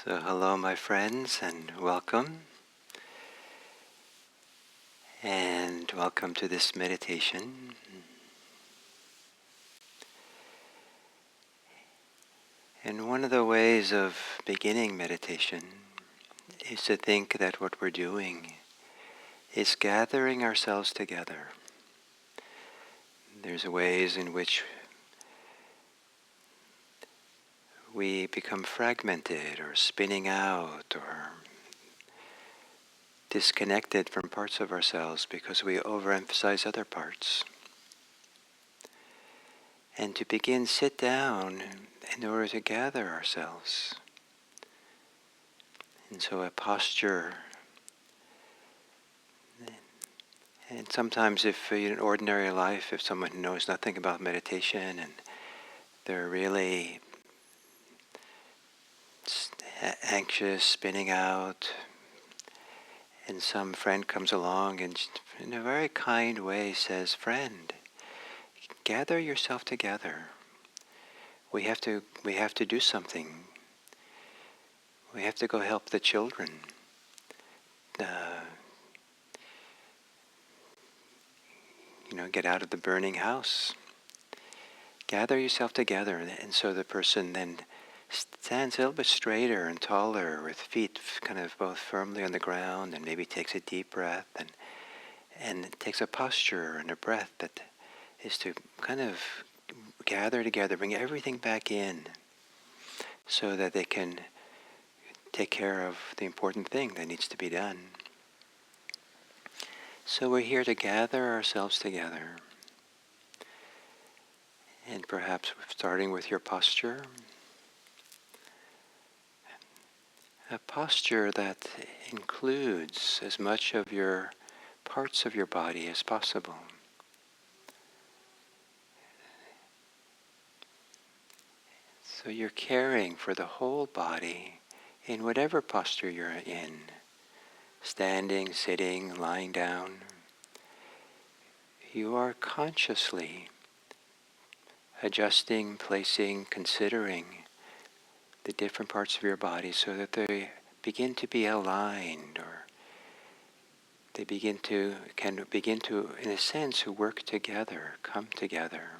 So hello my friends and welcome. And welcome to this meditation. And one of the ways of beginning meditation is to think that what we're doing is gathering ourselves together. There's ways in which we become fragmented or spinning out or disconnected from parts of ourselves because we overemphasize other parts. And to begin, sit down in order to gather ourselves. And so a posture, and sometimes if in ordinary life, if someone knows nothing about meditation and they're really anxious, spinning out, and some friend comes along and in a very kind way says, "Friend, gather yourself together. We have to do something. We have to go help the children. Get out of the burning house. Gather yourself together." And so the person then stands a little bit straighter and taller with feet kind of both firmly on the ground, and maybe takes a deep breath and takes a posture and a breath that is to kind of gather together, bring everything back in so that they can take care of the important thing that needs to be done. So we're here to gather ourselves together. And perhaps starting with your posture, a posture that includes as much of your parts of your body as possible. So you're caring for the whole body in whatever posture you're in, standing, sitting, lying down. You are consciously adjusting, placing, considering the different parts of your body so that they begin to be aligned, or they can begin to, in a sense, work together, come together.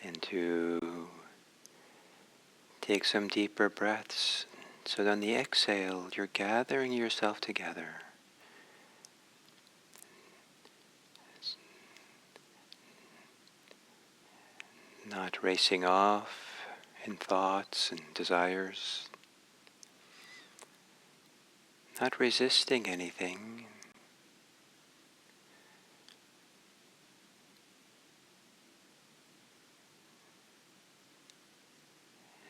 And to take some deeper breaths. So that on the exhale, you're gathering yourself together. Not racing off in thoughts and desires. Not resisting anything.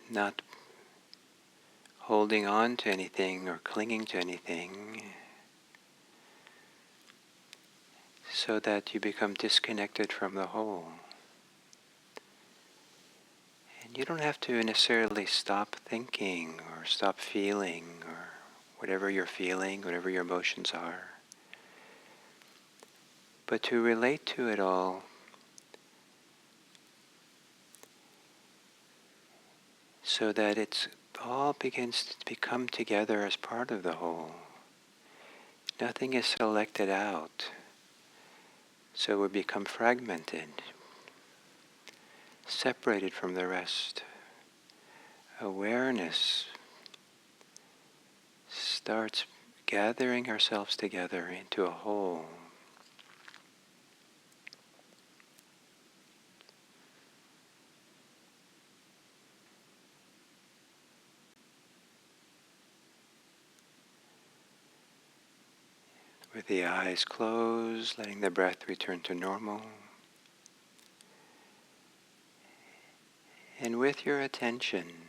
Not holding on to anything or clinging to anything, so that you become disconnected from the whole. And you don't have to necessarily stop thinking or stop feeling or whatever you're feeling, whatever your emotions are, but to relate to it all so that it all begins to become together as part of the whole. Nothing is selected out, so we become fragmented, separated from the rest. Awareness starts gathering ourselves together into a whole. With the eyes closed, letting the breath return to normal. And with your attention,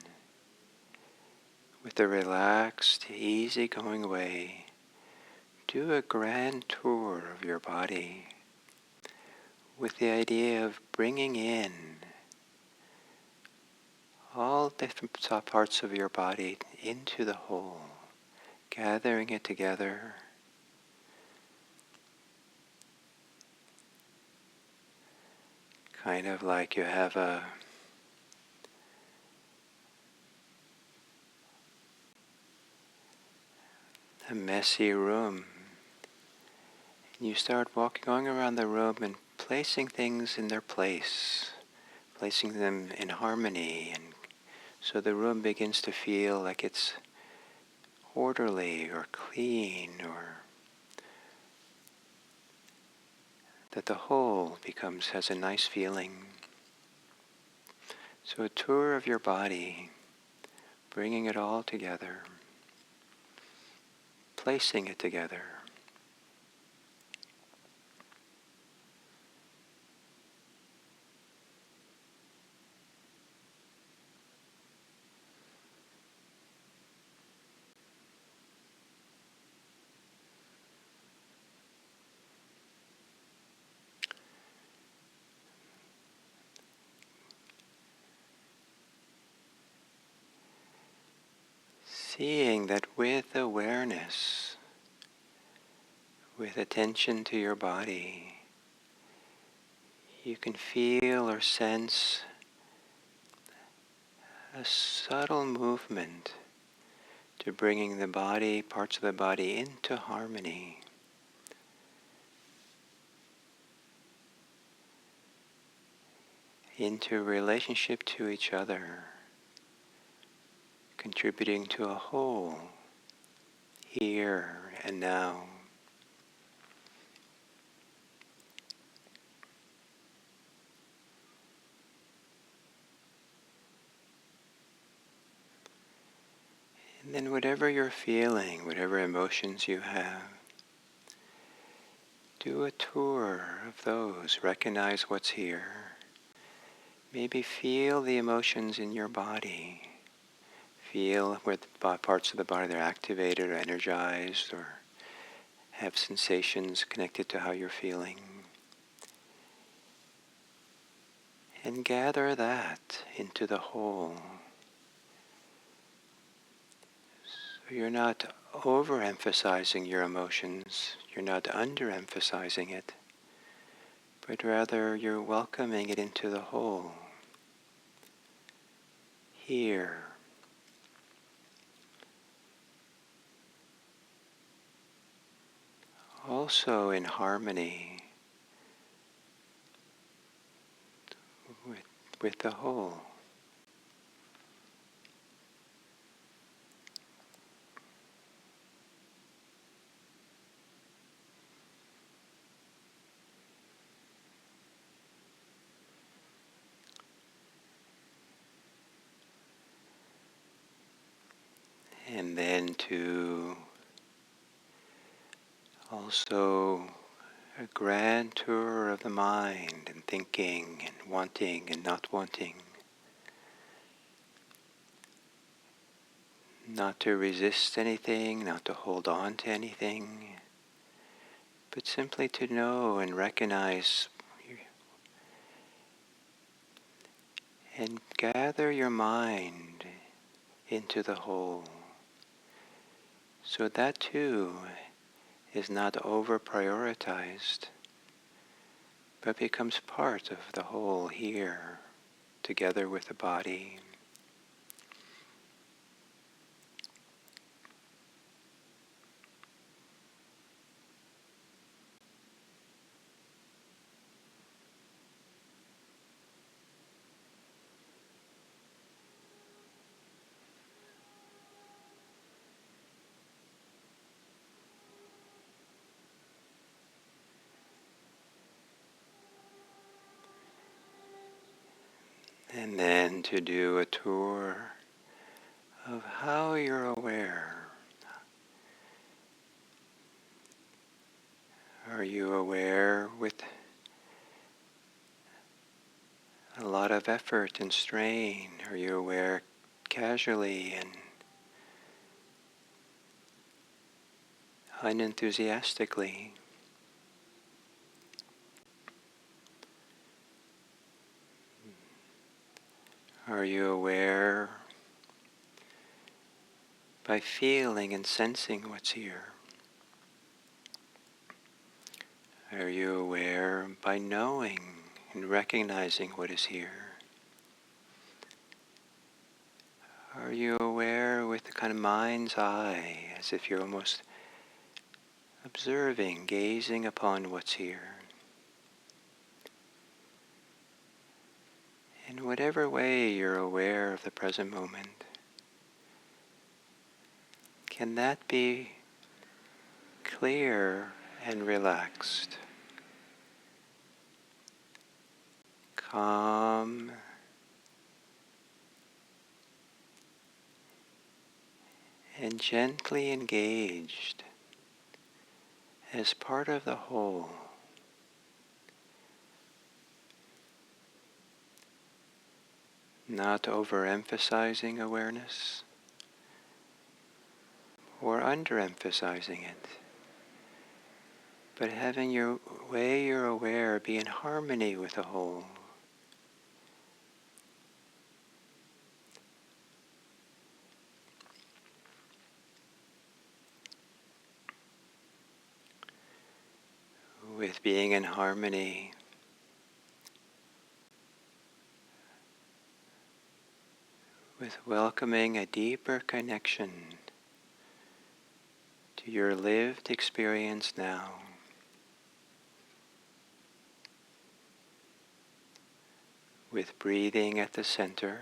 with a relaxed, easygoing way, do a grand tour of your body with the idea of bringing in all different parts of your body into the whole, gathering it together, kind of like you have a messy room. And you start going around the room and placing things in their place, placing them in harmony, and so the room begins to feel like it's orderly or clean, or that the whole has a nice feeling. So a tour of your body, bringing it all together, placing it together. Seeing that with awareness, with attention to your body, you can feel or sense a subtle movement to bringing the body, parts of the body into harmony. Into relationship to each other, contributing to a whole, here and now. And then whatever you're feeling, whatever emotions you have, do a tour of those. Recognize what's here. Maybe feel the emotions in your body. Feel where the parts of the body that are activated or energized or have sensations connected to how you're feeling. And gather that into the whole. So you're not overemphasizing your emotions, you're not underemphasizing it, but rather you're welcoming it into the whole. Here. Also in harmony with the whole. And then to also a grand tour of the mind and thinking and wanting and not wanting. Not to resist anything, not to hold on to anything, but simply to know and recognize and gather your mind into the whole. So that too is not over-prioritized, but becomes part of the whole here, together with the body. And then to do a tour of how you're aware. Are you aware with a lot of effort and strain? Are you aware casually and unenthusiastically? Are you aware by feeling and sensing what's here? Are you aware by knowing and recognizing what is here? Are you aware with the kind of mind's eye, as if you're almost observing, gazing upon what's here? In whatever way you're aware of the present moment, can that be clear and relaxed, calm, and gently engaged as part of the whole? Not overemphasizing awareness or underemphasizing it, but having your way you're aware be in harmony with the whole. With being in harmony with welcoming a deeper connection to your lived experience now, with breathing at the center,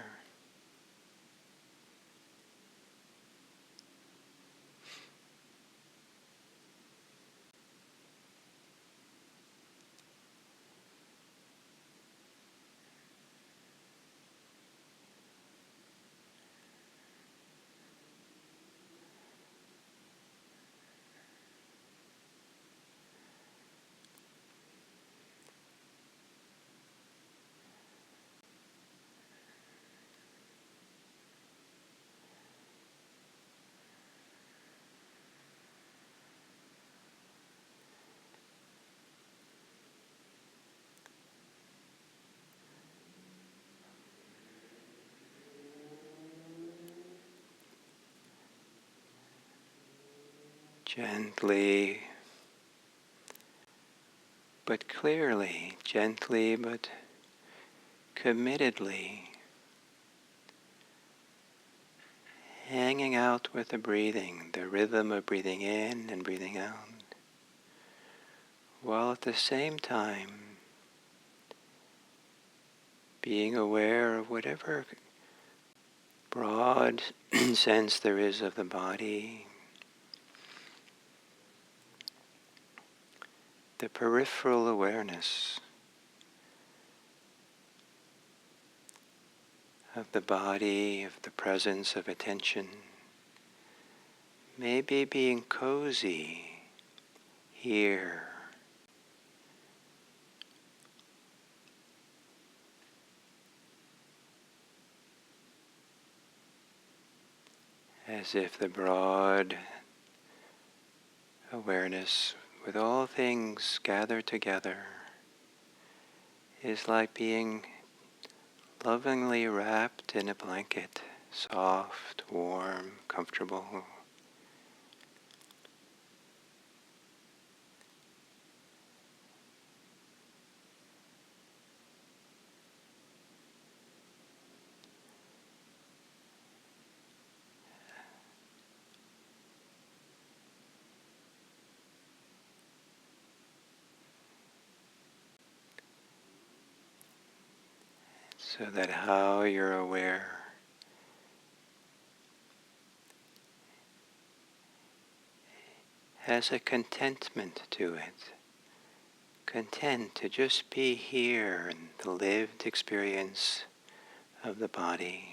gently but clearly, gently but committedly, hanging out with the breathing, the rhythm of breathing in and breathing out, while at the same time being aware of whatever broad sense there is of the body, the peripheral awareness of the body, of the presence of attention, maybe being cozy here, as if the broad awareness with all things gathered together is like being lovingly wrapped in a blanket, soft, warm, comfortable. So that how you're aware has a contentment to it. Content to just be here in the lived experience of the body.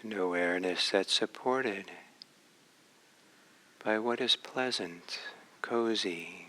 An awareness that's supported by what is pleasant, cozy.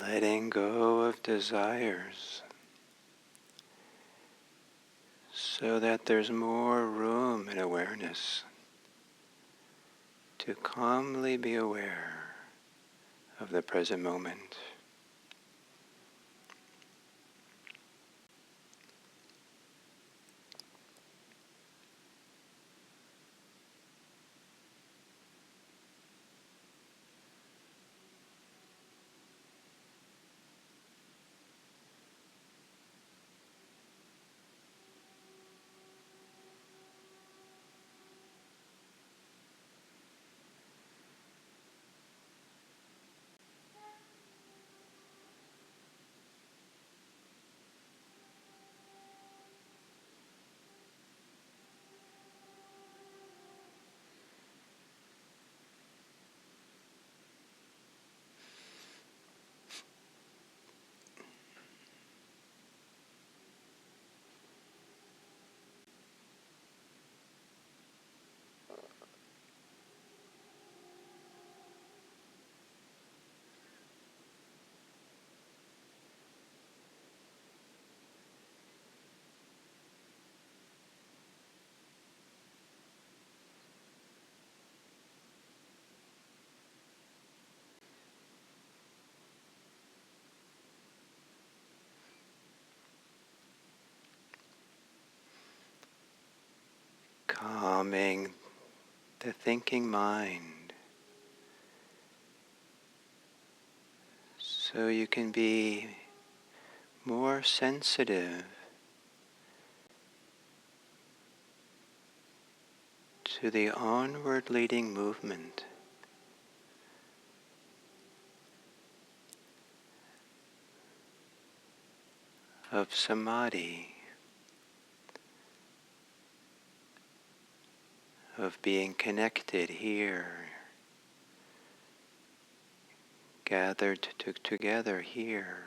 letting go of desires so that there's more room in awareness to calmly be aware of the present moment. Calming the thinking mind so you can be more sensitive to the onward leading movement of Samadhi, of being connected here, gathered together here.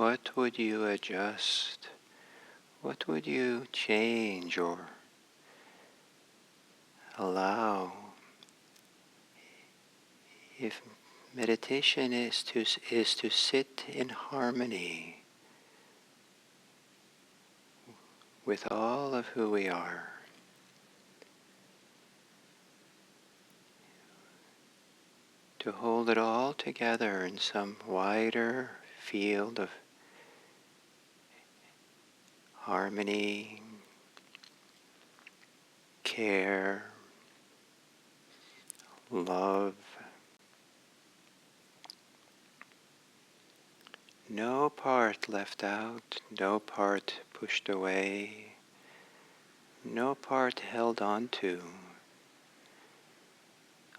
what would you adjust? What would you change or allow if meditation is to sit in harmony with all of who we are? To hold it all together in some wider field of harmony, care, love. No part left out, no part pushed away, no part held on to.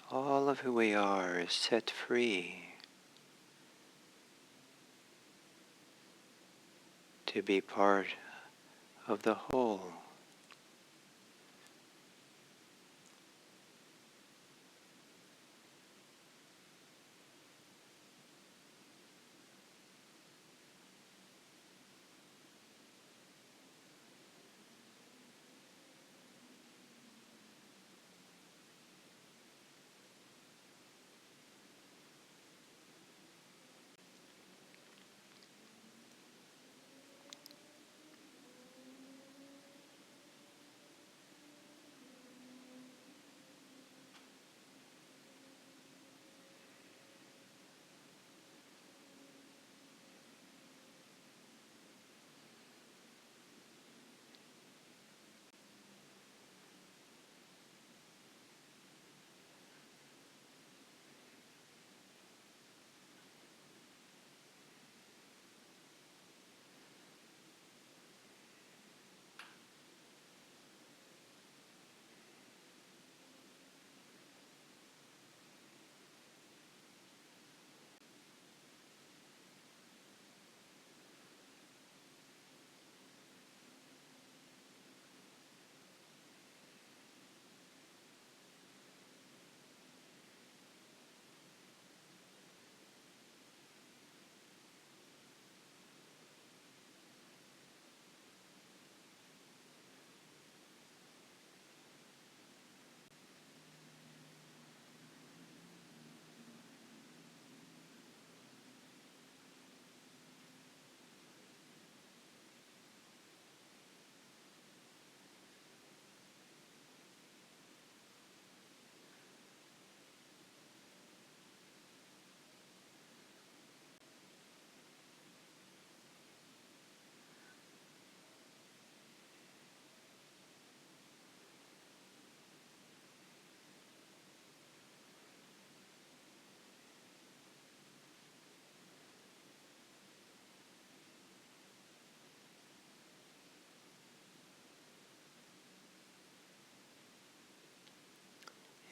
All of who we are is set free to be part of the whole.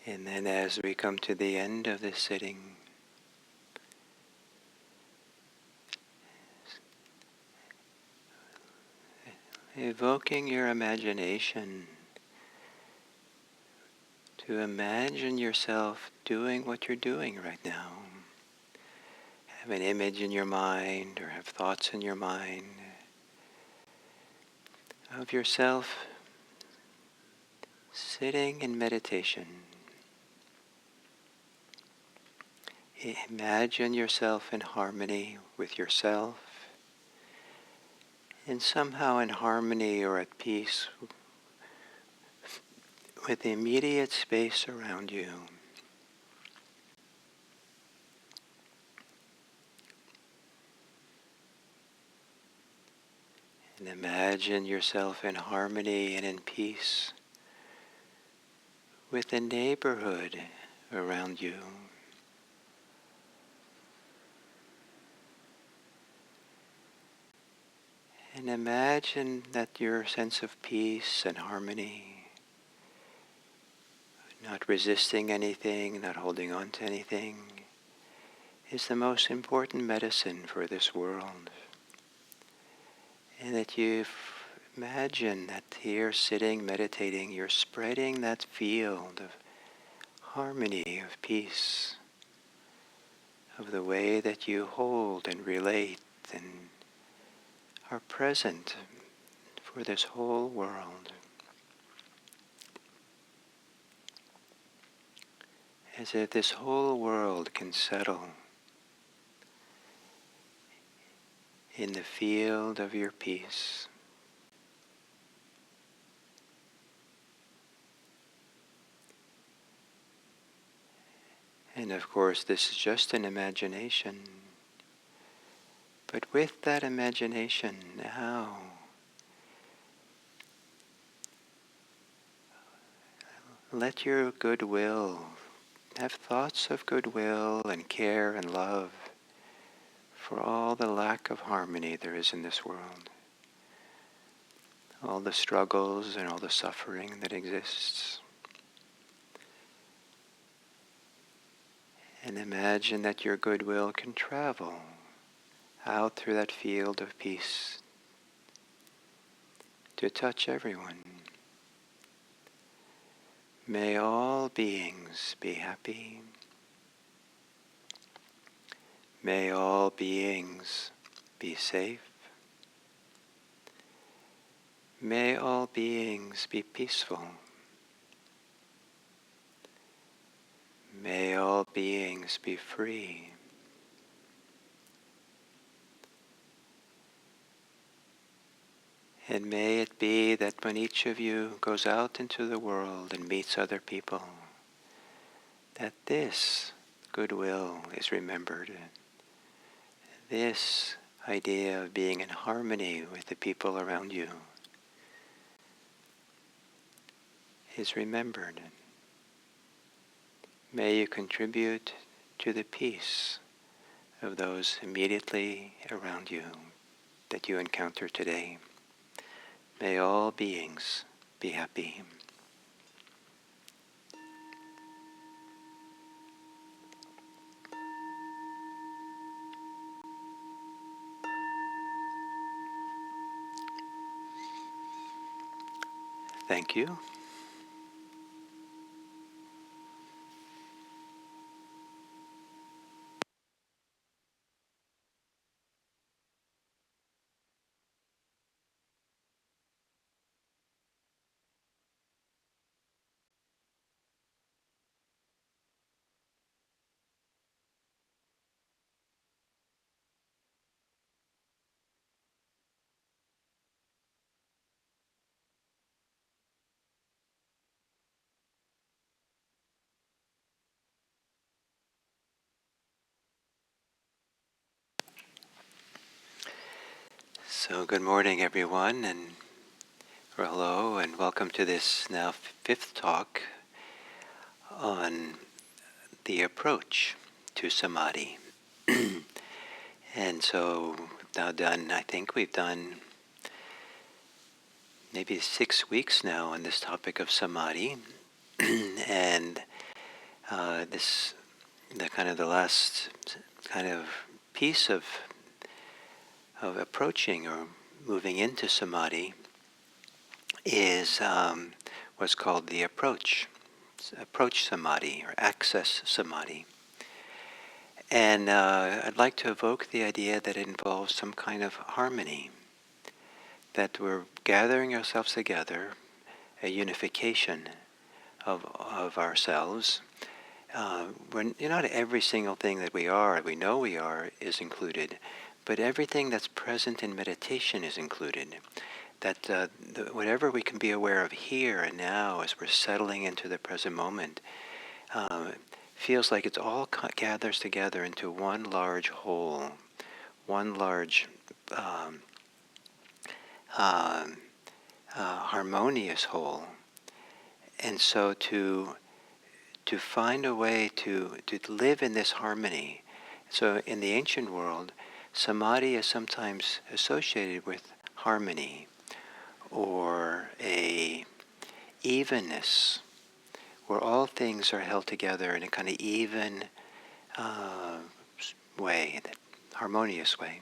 And then as we come to the end of this sitting, evoking your imagination to imagine yourself doing what you're doing right now. Have an image in your mind or have thoughts in your mind of yourself sitting in meditation. Imagine yourself in harmony with yourself and somehow in harmony or at peace with the immediate space around you. And imagine yourself in harmony and in peace with the neighborhood around you. And imagine that your sense of peace and harmony, not resisting anything, not holding on to anything, is the most important medicine for this world. And that you imagine that here sitting, meditating, you're spreading that field of harmony, of peace, of the way that you hold and relate and are present for this whole world, as if this whole world can settle in the field of your peace. And of course, this is just an imagination. But with that imagination, now, let your goodwill, have thoughts of goodwill and care and love for all the lack of harmony there is in this world, all the struggles and all the suffering that exists. And imagine that your goodwill can travel out through that field of peace to touch everyone. May all beings be happy. May all beings be safe. May all beings be peaceful. May all beings be free. And may it be that when each of you goes out into the world and meets other people, that this goodwill is remembered. This idea of being in harmony with the people around you is remembered. May you contribute to the peace of those immediately around you that you encounter today. May all beings be happy. Thank you. So good morning, everyone, or hello, and welcome to this now fifth talk on the approach to Samadhi. And so I think we've done maybe 6 weeks now on this topic of Samadhi. And the last kind of piece of approaching or moving into Samadhi is what's called the approach Samadhi or access Samadhi. And I'd like to evoke the idea that it involves some kind of harmony, that we're gathering ourselves together, a unification of ourselves. Not every single thing that we know we are, is included, but everything that's present in meditation is included. That whatever we can be aware of here and now as we're settling into the present moment feels like it's all gathers together into one large whole, one large harmonious whole. And so to find a way to live in this harmony. So in the ancient world, Samadhi is sometimes associated with harmony or a evenness, where all things are held together in a kind of even way, that harmonious way.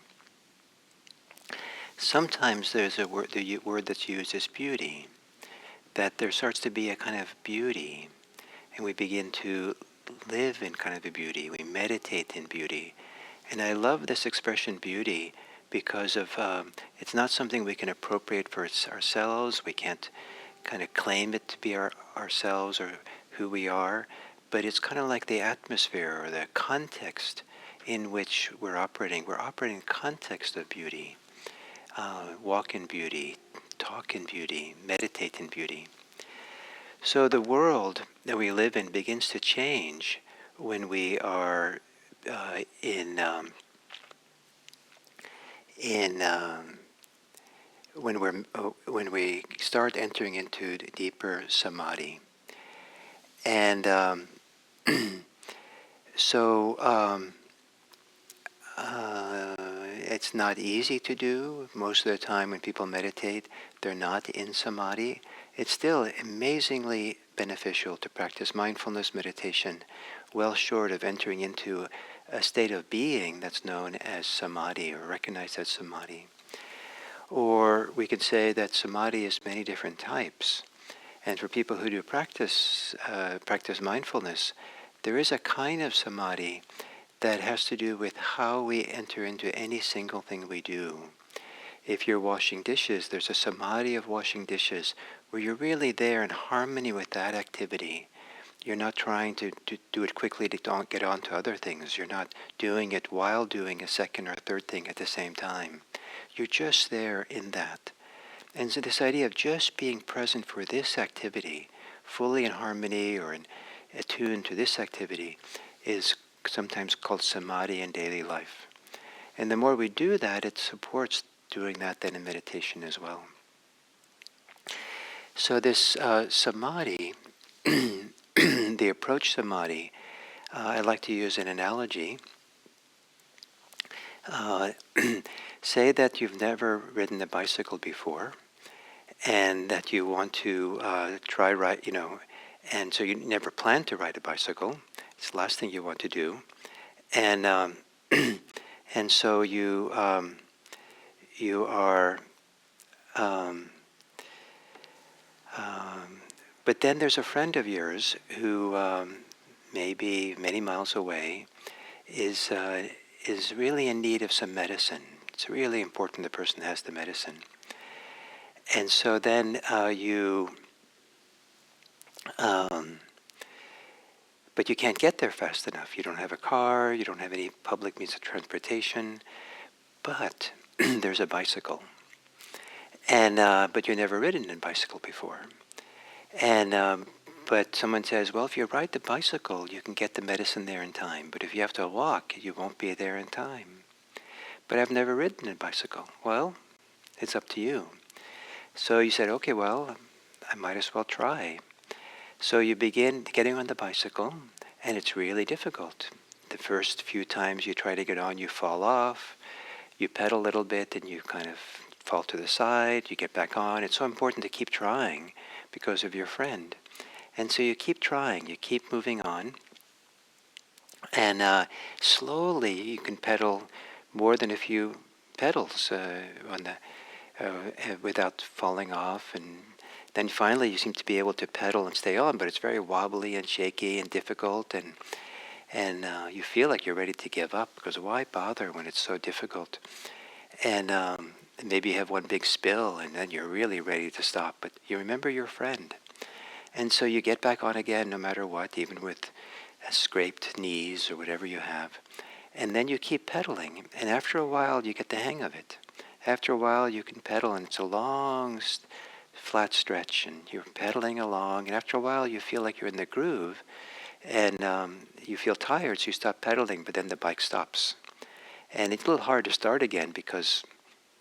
Sometimes there's the word that's used is beauty, that there starts to be a kind of beauty, and we begin to live in kind of a beauty. We meditate in beauty. And I love this expression beauty because of it's not something we can appropriate for ourselves. We can't kind of claim it to be ourselves or who we are, but it's kind of like the atmosphere or the context in which we're operating. We're operating in context of beauty, walk in beauty, talk in beauty, meditate in beauty. So the world that we live in begins to change when we are when we start entering into deeper samadhi, and so it's not easy to do. Most of the time, when people meditate, they're not in samadhi. It's still amazingly beneficial to practice mindfulness meditation, well short of entering into a state of being that's known as samadhi or recognized as samadhi. Or we could say that samadhi is many different types. And for people who do practice mindfulness, there is a kind of samadhi that has to do with how we enter into any single thing we do. If you're washing dishes, there's a samadhi of washing dishes where you're really there in harmony with that activity. You're not trying to do it quickly to get on to other things. You're not doing it while doing a second or third thing at the same time. You're just there in that. And so this idea of just being present for this activity, fully in harmony or attuned to this activity, is sometimes called samadhi in daily life. And the more we do that, it supports doing that then in meditation as well. So this samadhi, the approach samadhi, I like to use an analogy. Say that you've never ridden a bicycle before, and that you want to try ride, and so you never plan to ride a bicycle. It's the last thing you want to do, and and so you are. But then there's a friend of yours who maybe many miles away is really in need of some medicine. It's really important the person has the medicine. And so then but you can't get there fast enough. You don't have a car, you don't have any public means of transportation, but there's a bicycle. And but you've never ridden a bicycle before. And but someone says, well, if you ride the bicycle, you can get the medicine there in time. But if you have to walk, you won't be there in time. But I've never ridden a bicycle. Well, it's up to you. So you said, okay, well, I might as well try. So you begin getting on the bicycle, and it's really difficult. The first few times you try to get on, you fall off. You pedal a little bit, and you kind of fall to the side. You get back on. It's so important to keep trying because of your friend. And so you keep trying. You keep moving on. And slowly you can pedal more than a few pedals without falling off. And then finally you seem to be able to pedal and stay on, but it's very wobbly and shaky and difficult. And you feel like you're ready to give up because why bother when it's so difficult? And maybe you have one big spill and then you're really ready to stop. But you remember your friend. And so you get back on again no matter what, even with scraped knees or whatever you have. And then you keep pedaling. And after a while, you get the hang of it. After a while, you can pedal, and it's a long, flat stretch. And you're pedaling along. And after a while, you feel like you're in the groove. And you feel tired, so you stop pedaling, but then the bike stops. And it's a little hard to start again because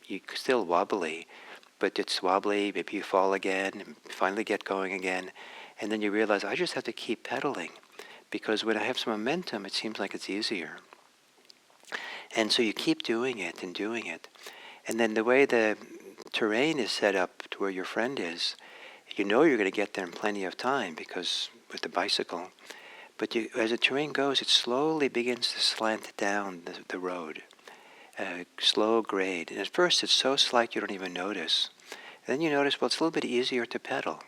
you're still wobbly. But it's wobbly, maybe you fall again, and finally get going again. And then you realize, I just have to keep pedaling. Because when I have some momentum, it seems like it's easier. And so you keep doing it and doing it. And then the way the terrain is set up to where your friend is, you know you're going to get there in plenty of time because with the bicycle. But as the terrain goes, it slowly begins to slant down the road. Slow grade. And at first it's so slight you don't even notice. Then you notice, well, it's a little bit easier to pedal.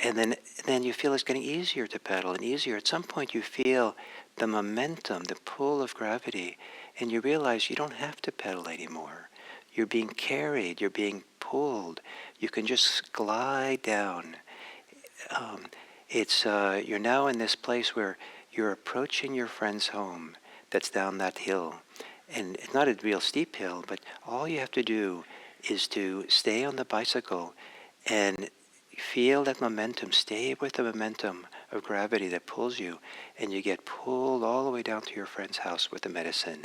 And then you feel it's getting easier to pedal and easier. At some point you feel the momentum, the pull of gravity and you realize you don't have to pedal anymore. You're being carried, you're being pulled. You can just glide down. Um, you're now in this place where you're approaching your friend's home that's down that hill. And it's not a real steep hill, but all you have to do is to stay on the bicycle and feel that momentum. Stay with the momentum of gravity that pulls you, and you get pulled all the way down to your friend's house with the medicine,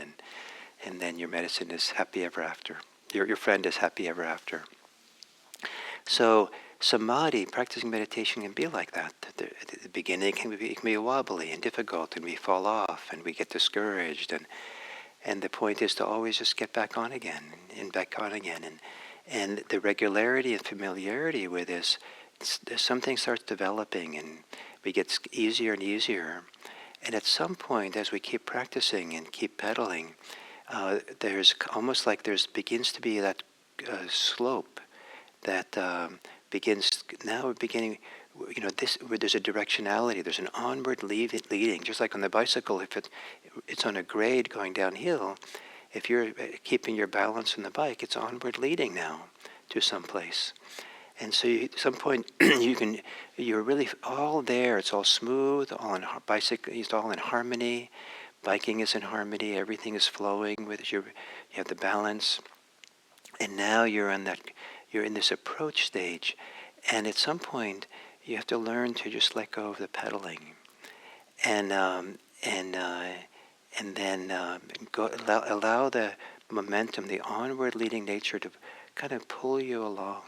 and then your medicine is happy ever after. Your friend is happy ever after. So Samadhi, practicing meditation, can be like that. At the beginning, it can be wobbly and difficult, and we fall off, and we get discouraged, and the point is to always just get back on again, and back on again, and the regularity and familiarity with this, something starts developing, and it gets easier and easier. And at some point, as we keep practicing and keep pedaling, there's almost like begins to be that slope that begins now beginning. Where there's a directionality, there's an onward leading, just like on the bicycle. If it's on a grade going downhill, if you're keeping your balance on the bike, it's onward leading now to some place. And so at some point, you're really all there. It's all smooth, all in bicycle. It's all in harmony. Biking is in harmony. Everything is flowing with you. You have the balance, and now you're in this approach stage. And at some point, you have to learn to just let go of the pedaling, and then allow the momentum, the onward leading nature, to kind of pull you along.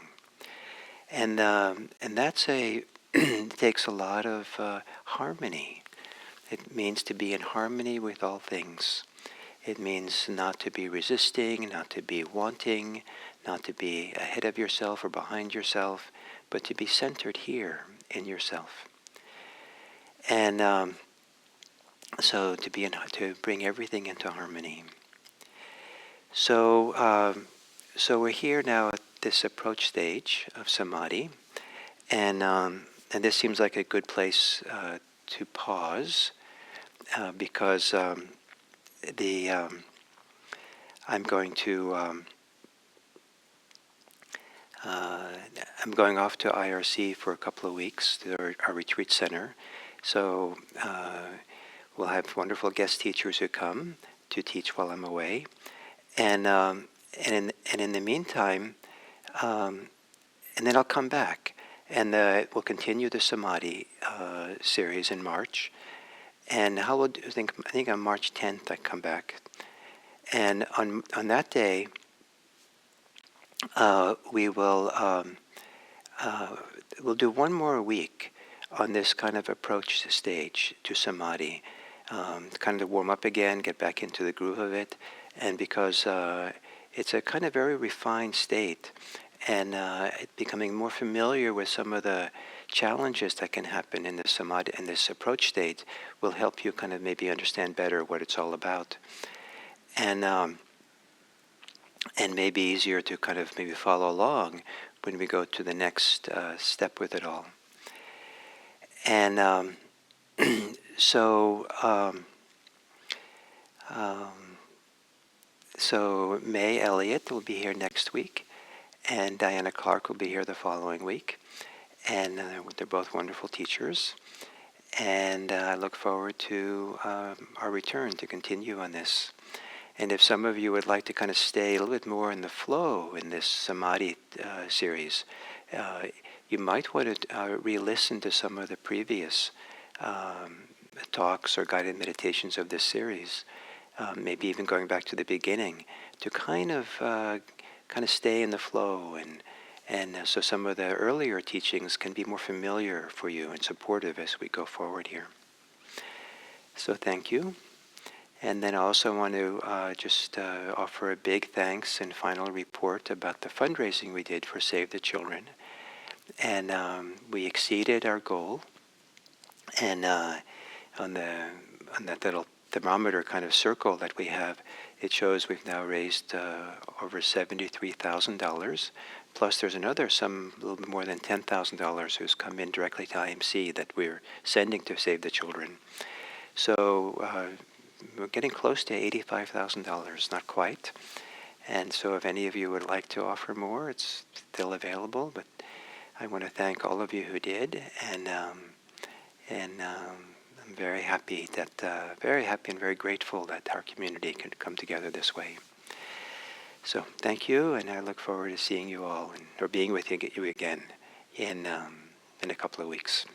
And that's takes a lot of harmony. It means to be in harmony with all things. It means not to be resisting, not to be wanting, not to be ahead of yourself or behind yourself, but to be centered here in yourself. And so to bring everything into harmony. So we're here now at this approach stage of Samadhi, and this seems like a good place to pause because I'm going off to IRC for a couple of weeks, to our retreat center. So we'll have wonderful guest teachers who come to teach while I'm away, and in the meantime, and then I'll come back, and we'll continue the Samadhi series in March. And how we'll do, I think on March 10th I come back, and on that day we will we'll do one more week on this kind of approach stage to Samadhi, kind of warm up again, get back into the groove of it, and because it's a kind of very refined state, and becoming more familiar with some of the challenges that can happen in the Samadhi, in this approach state, will help you kind of maybe understand better what it's all about, and maybe easier to kind of maybe follow along when we go to the next step with it all. And so May Elliott will be here next week, and Diana Clark will be here the following week, and they're both wonderful teachers, and I look forward to our return to continue on this. And if some of you would like to kind of stay a little bit more in the flow in this Samadhi series, you might want to re-listen to some of the previous talks or guided meditations of this series, maybe even going back to the beginning, to kind of stay in the flow, and so some of the earlier teachings can be more familiar for you and supportive as we go forward here. So thank you. And then I also want to just offer a big thanks and final report about the fundraising we did for Save the Children. And we exceeded our goal. And on that little thermometer kind of circle that we have, it shows we've now raised over $73,000. Plus there's a little bit more than $10,000 who's come in directly to IMC that we're sending to Save the Children. So we're getting close to $85,000, not quite. And so if any of you would like to offer more, it's still available. But I want to thank all of you who did, and I'm very happy and very grateful that our community could come together this way. So thank you, and I look forward to seeing you all or being with you again in a couple of weeks.